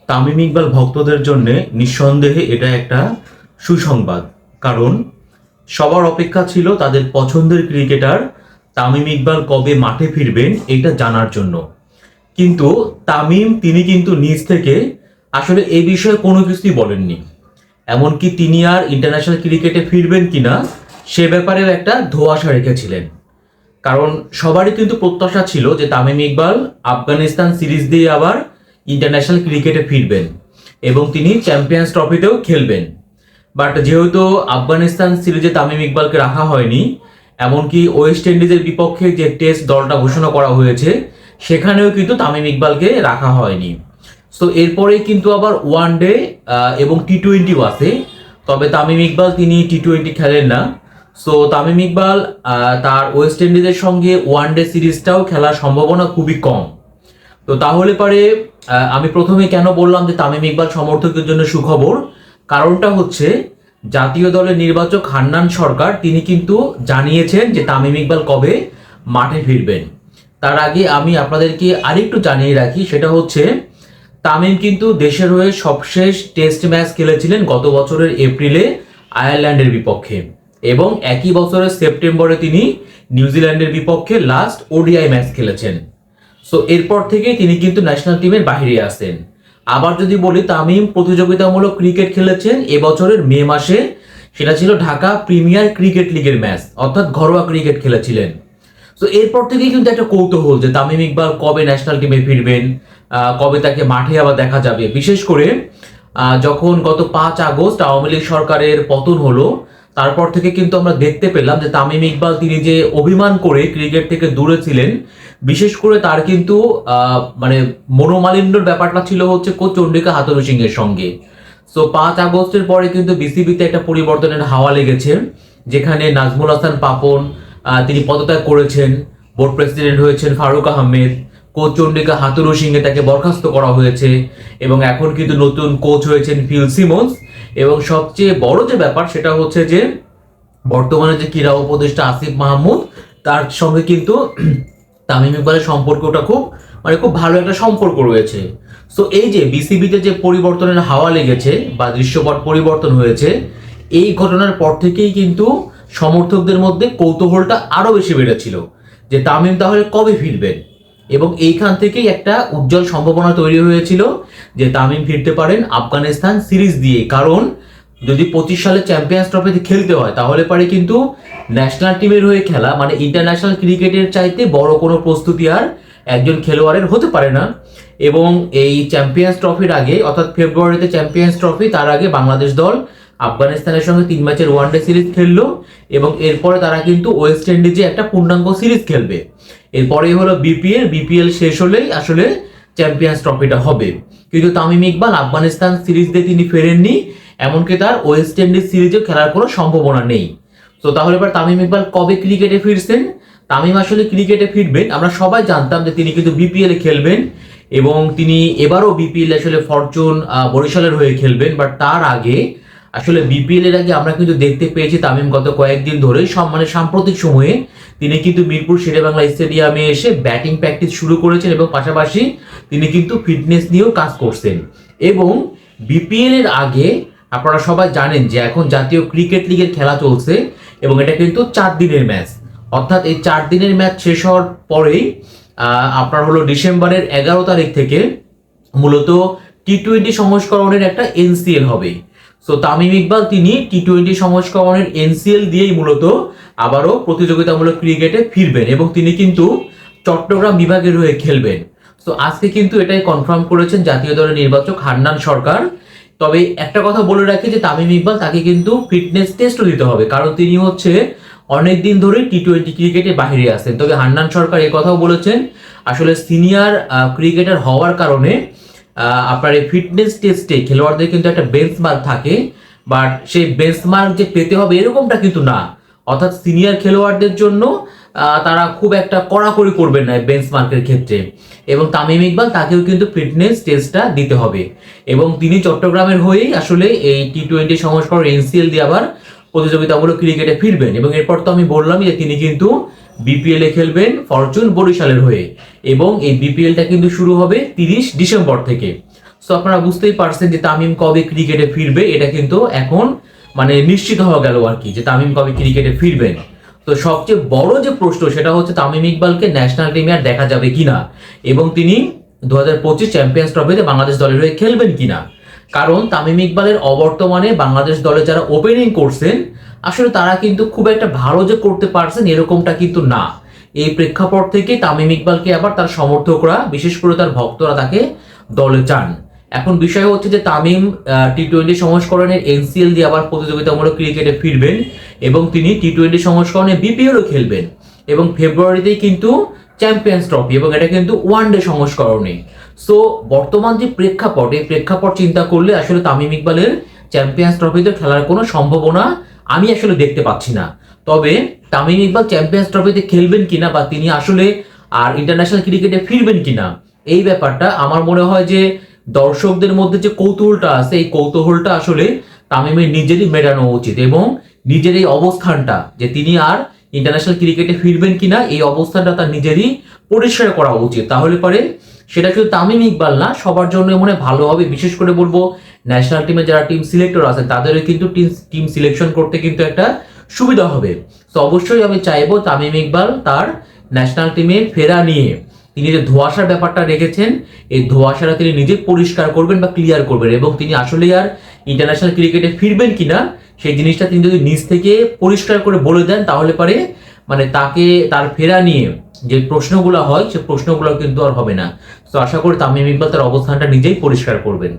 তামিম ইকবাল ভক্তদের জন্য নিঃসন্দেহে এটা একটা সুসংবাদ। কারণ সবার অপেক্ষা ছিল তাদের পছন্দের ক্রিকেটার তামিম ইকবাল কবে মাঠে ফিরবেন এটা জানার জন্য। কিন্তু তামিম তিনি কিন্তু নিজ থেকে আসলে এই বিষয়ে কোনো কিছুই বলেননি। এমনকি তিনি আর ইন্টারন্যাশনাল ক্রিকেটে ফিরবেন কিনা সে ব্যাপারেও একটা ধোঁয়াশা রেখেছিলেন। কারণ সবারই কিন্তু প্রত্যাশা ছিল যে তামিম ইকবাল আফগানিস্তান সিরিজ দিয়ে আবার ইন্টারন্যাশনাল ক্রিকেটে ফিরবেন এবং তিনি চ্যাম্পিয়ন্স ট্রফিতেও খেলবেন। বাট যেহেতু আফগানিস্তান সিরিজে তামিম ইকবালকে রাখা হয়নি, এমনকি ওয়েস্ট ইন্ডিজের বিপক্ষে যে টেস্ট দলটা ঘোষণা করা হয়েছে সেখানেও কিন্তু তামিম ইকবালকে রাখা হয়নি। সো এরপরে কিন্তু আবার ওয়ান ডে এবং টি-20ও আছে, তবে তামিম ইকবাল তিনি টি-20 খেলেন না। সো তামিম ইকবাল তার ওয়েস্ট ইন্ডিজের সঙ্গে ওয়ান ডে সিরিজটাও খেলার সম্ভাবনা খুবই কম। তো তাহলে পরে আমি প্রথমে কেন বললাম যে তামিম ইকবাল সমর্থকদের জন্য সুখবর, কারণটা হচ্ছে জাতীয় দলের নির্বাচক হান্নান সরকার তিনি কিন্তু জানিয়েছেন যে তামিম ইকবাল কবে মাঠে ফিরবেন। তার আগে আমি আপনাদেরকে আরেকটু জানিয়ে রাখি, সেটা হচ্ছে তামিম কিন্তু দেশের হয়ে সবশেষ টেস্ট ম্যাচ খেলেছিলেন গত বছরের এপ্রিলে আয়ারল্যান্ডের বিপক্ষে, এবং একই বছরের সেপ্টেম্বরে তিনি নিউজিল্যান্ডের বিপক্ষে লাস্ট ওডিআই ম্যাচ খেলেছেন। সো এরপর থেকে তিনি কিন্তু ন্যাশনাল টিমের বাইরে আসেন। আবার যদি বলি, তামিম প্রতিযোগিতামূলক ক্রিকেট খেলেছেন এবছরের মে মাসে, সেটা ছিল ঢাকা প্রিমিয়ার ক্রিকেট লিগের ম্যাচ, অর্থাৎ ঘরোয়া ক্রিকেট খেলেছিলেন। তো এরপর থেকেই কিন্তু একটা কৌতূহল যে তামিম ইকবাল কবে ন্যাশনাল টিমে ফিরবেন, কবে তাকে মাঠে আবার দেখা যাবে। বিশেষ করে যখন গত 5 আগস্ট আওয়ামী লীগ সরকারের পতন হলো, তারপর থেকে কিন্তু আমরা দেখতে পেলাম যে তামিম ইকবাল তিনি যে অভিমান করে ক্রিকেট থেকে দূরে ছিলেন, বিশেষ করে তার কিন্তু মানে মনোমালিন্যর ব্যাপারটা ছিল হচ্ছে কোচ চন্ডিকা হাথুরু সিং এর সঙ্গে। সো 5 আগস্টের পরে কিন্তু বিসিবিতে একটা পরিবর্তনের হাওয়া লেগেছে, যেখানে নাজমুল হাসান পাপন তিনি পদত্যাগ করেছেন, বোর্ড প্রেসিডেন্ট হয়েছেন ফারুক আহমেদ, কোচ চন্ডিকা হাথুরু সিং এ তাকে বরখাস্ত করা হয়েছে, এবং এখন কিন্তু নতুন কোচ হয়েছেন ফিল সিমন্স। এবং সবচেয়ে বড় যে ব্যাপার সেটা হচ্ছে যে বর্তমানে যে ক্রীড়া উপদেষ্টা আসিফ মাহমুদ, তার সঙ্গে কিন্তু তামিম ইকবালের সম্পর্কটা খুব ভালো একটা সম্পর্ক রয়েছে। সো এই যে বিসিবিতে যে পরিবর্তনের হাওয়া লেগেছে বা দৃশ্যপট পরিবর্তন হয়েছে, এই ঘটনার পর থেকেই কিন্তু সমর্থকদের মধ্যে কৌতূহলটা আরো বেশি বেড়েছিল যে তামিম তাহলে কবে ফিরবেন। এবং এইখান থেকেই একটা উজ্জ্বল সম্ভাবনা তৈরি হয়েছিল যে তামিম ফিরতে পারেন আফগানিস্তান সিরিজ দিয়ে। কারণ যদি 25 সালে চ্যাম্পিয়ন্স ট্রফিতে খেলতে হয়, তাহলে পারে কিন্তু ন্যাশনাল টিমের হয়ে খেলা মানে ইন্টারন্যাশনাল ক্রিকেটের চাইতে বড় কোনো প্রস্তুতি আর একজন খেলোয়াড়ের হতে পারে না। এবং এই চ্যাম্পিয়ন্স ট্রফির আগে, অর্থাৎ ফেব্রুয়ারিতে চ্যাম্পিয়ন্স ট্রফি, তার আগে বাংলাদেশ দল আফগানিস্তানের সঙ্গে 3 ম্যাচের ওয়ানডে সিরিজ খেললো, এবং এরপরে তারা কিন্তু ওয়েস্ট ইন্ডিজে একটা পূর্ণাঙ্গ সিরিজ খেলবে। এরপরে হলো বিপিএল শেষ হলেই আসলে চ্যাম্পিয়ন্স ট্রফিটা হবে। কিন্তু তামিম ইকবাল আফগানিস্তান সিরিজ দিয়ে তিনি ফেরেননি, এমনকি তার ওয়েস্ট ইন্ডিজ সিরিজে খেলার কোনো সম্ভাবনা নেই। তো তাহলে এবার তামিম ইকবাল কবে ক্রিকেটে ফিরছেন? তামিম আসলে ক্রিকেটে ফিরবেন আমরা সবাই জানতাম যে তিনি কিন্তু বিপিএল এ খেলবেন, এবং তিনি এবারও বিপিএল আসলে ফরচুন বরিশালের হয়ে খেলবেন। বাট তার আগে আসলে বিপিএল এর আগে আমরা কিন্তু দেখতে পেয়েছি তামিম গত কয়েকদিন ধরেই সাম্প্রতিক সময়ে তিনি কিন্তু মিরপুর শেরেবাংলা স্টেডিয়ামে এসে ব্যাটিং প্র্যাকটিস শুরু করেছেন, এবং পাশাপাশি তিনি কিন্তু ফিটনেস নিয়েও কাজ করছেন। এবং বিপিএল এর আগে আপনারা সবাই জানেন যে এখন জাতীয় ক্রিকেট লিগের খেলা চলছে, এবং এটা কিন্তু 4 দিনের ম্যাচ, অর্থাৎ এই 4 দিনের ম্যাচ শেষ হওয়ার পরেই আপনার হলো ডিসেম্বরের 11 তারিখ থেকে মূলত টি-20 সংস্করণের একটা এনসিএল হবে। সো তামিম ইকবাল তিনি টি-20 সংস্করণের এনসিএল দিয়েই মূলত আবারও প্রতিযোগিতামূলক ক্রিকেটে ফিরবেন, এবং তিনি কিন্তু চট্টগ্রাম বিভাগের হয়ে খেলবেন। সো আজকে কিন্তু এটাই কনফার্ম করেছেন জাতীয় দলের নির্বাচক হান্নান সরকার। তবে একটা কথা বলে রাখি যে তামিম ইকবাল তাকে কিন্তু ফিটনেস টেস্টও দিতে হবে, কারণ তিনি হচ্ছে অনেকদিন ধরে টি-20 ক্রিকেটে বাহিরে আছেন। তবে হান্নান সরকার এই কথাও বলেছেন আসলে সিনিয়র ক্রিকেটার হওয়ার কারণে আপনার এই ফিটনেস টেস্টে খেলোয়াড়দের কিন্তু একটা বেঞ্চমার্ক থাকে, বাট সেই বেঞ্চমার্ক যে পেতে হবে এরকমটা কিন্তু না। অর্থাৎ সিনিয়র খেলোয়াড়দের জন্য তারা খুব একটা কড়াকড়ি করবেন না বেঞ্চমার্কের ক্ষেত্রে, এবং তামিম ইকবাল তাকেও কিন্তু ফিটনেস টেস্টটা দিতে হবে। এবং তিনি চট্টগ্রামের হয়েই আসলে এই টি-20 সংস্করণ এনসিএল দিয়ে আবার প্রতিযোগিতামূলক ক্রিকেটে ফিরবেন। এবং এরপর তো আমি বললামই যে তিনি কিন্তু বিপিএল এ খেলবেন ফরচুন বরিশালের হয়ে, এবং এই বিপিএলটা কিন্তু শুরু হবে 30 ডিসেম্বর থেকে। সো আপনারা বুঝতেই পারছেন যে তামিম কবে ক্রিকেটে ফিরবে, এটা কিন্তু এখন মানে নিশ্চিত হয়ে গেল আর কি, যে তামিম কবে ক্রিকেটে ফিরবেন। তো সবচেয়ে বড় যে প্রশ্ন সেটা হচ্ছে তামিম ইকবালকে ন্যাশনাল টিমে আর দেখা যাবে কিনা, এবং তিনি 2025 চ্যাম্পিয়ন্স ট্রফিতে বাংলাদেশ দলের হয়ে খেলবেন কিনা। কারণ তামিম ইকবালের অবর্তমানে বাংলাদেশ দলে যারা ওপেনিং করছেন আসলে তারা কিন্তু খুব একটা ভালো যে করতে পারছেন এরকমটা কিন্তু না। এই প্রেক্ষাপট থেকে তামিম ইকবালকে আবার তার সমর্থকরা, বিশেষ করে তার ভক্তরা তাকে দলে চান। এখন বিষয় হচ্ছে যে তামিম টি-20 সংস্করণের এনসিএল দিয়ে আবার প্রতিযোগিতামূলক ক্রিকেটে ফিরবেন, এবং তিনি টি-20 সংস্করণে বিপিএলও খেলবেন, এবং ফেব্রুয়ারিতেই কিন্তু চ্যাম্পিয়ন্স ট্রফি, এবং এটা কিন্তু ওয়ানডে সংস্করণে। সো বর্তমান যে প্রেক্ষাপট, এই প্রেক্ষাপট চিন্তা করলে আসলে তামিম ইকবালের চ্যাম্পিয়ন্স ট্রফিতে খেলার কোনো সম্ভাবনা আমি আসলে দেখতে পাচ্ছি না। তবে তামিম ইকবাল চ্যাম্পিয়ন্স ট্রফিতে খেলবেন কিনা বা তিনি আসলে আর ইন্টারন্যাশনাল ক্রিকেটে ফিরবেন কিনা, এই ব্যাপারটা আমার মনে হয় যে দর্শকদের মধ্যে যে কৌতূহলটা আছে এই কৌতূহলটা আসলে তামিমের নিজেরই মেটানো উচিত, এবং নিজের এই অবস্থানটা যে তিনি আর ইন্টারন্যাশনাল ক্রিকেটে ফিরবেন কিনা এই অবস্থানটা তার নিজেরই পরিষ্কার করা উচিত। তাহলে পরে সেটা শুধু তামিম ইকবাল না, সবার জন্য মনে হয় ভালো হবে। বিশেষ করে বলবো ন্যাশনাল টিমে যারা টিম সিলেক্টর আছেন তাদেরও কিন্তু টিম সিলেকশন করতে কিন্তু একটা সুবিধা হবে। তো অবশ্যই আমি চাইবো তামিম ইকবাল তার ন্যাশনাল টিমে ফেরা নিয়ে তিনি যে ধোঁয়াশার ব্যাপারটা রেখেছেন এই ধোঁয়াশাটা তিনি নিজে পরিষ্কার করবেন বা ক্লিয়ার করবেন, এবং তিনি আসলে আর ইন্টারন্যাশনাল ক্রিকেটে ফিরবেন কিনা সেই জিনিসটা তিনি যদি নিজ থেকে পরিষ্কার করে বলে দেন তাহলে পারে মানে তাকে তার ফেরা নিয়ে যে প্রশ্নগুলো হয় সে প্রশ্নগুলো কিন্তু আর হবে না। তো আশা করি তামিম ইকবাল তার অবস্থানটা নিজেই পরিষ্কার করবেন।